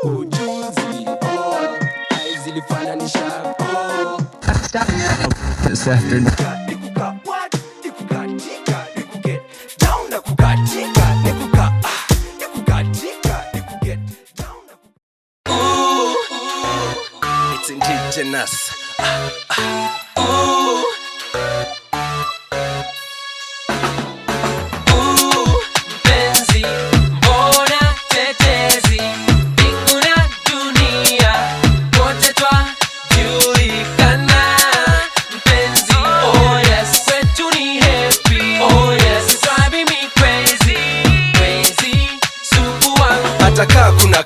ujuzi zilifananisha this afternoon. It's indigenous. Hata kuna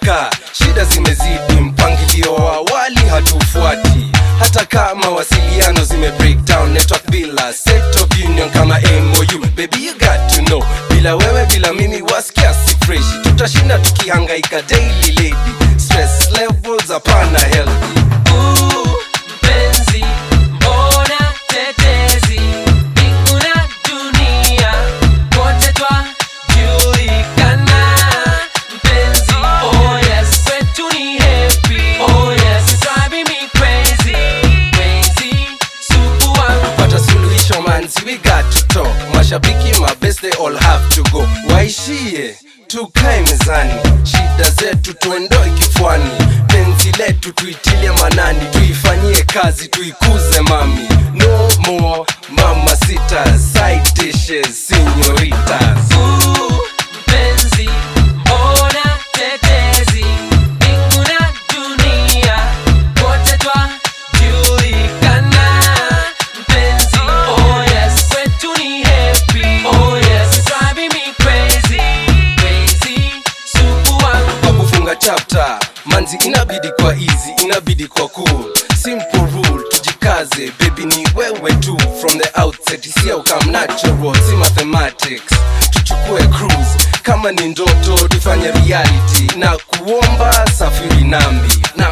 shida zimezidi, mpangilio wa awali hatufuati. Hata kama wasiliano zime break down, network bila set of union kama MOU. Baby you got to know, bila wewe bila mimi wasikia si fresh. Tutashinda tukihangaika daily lady, stress levels hapana healthy. We got to talk, mashabiki mabest they all have to go. Waishie, tukae mezani, shida zetu tuondoe kifuani. Penzi letu tuitilie manani, tuifanyie kazi, tuikuze mami. No more mamacitas, side dishes, señoritas. Chapter, manzi inabidi kwa easy, inabidi kwa cool. Simple rule, tujikaze, baby ni wewe tu. From the outset, isia ukam natural, si mathematics. Tuchukue cruise, kama ni ndoto, tufanye reality. Na kuomba safiri nami, na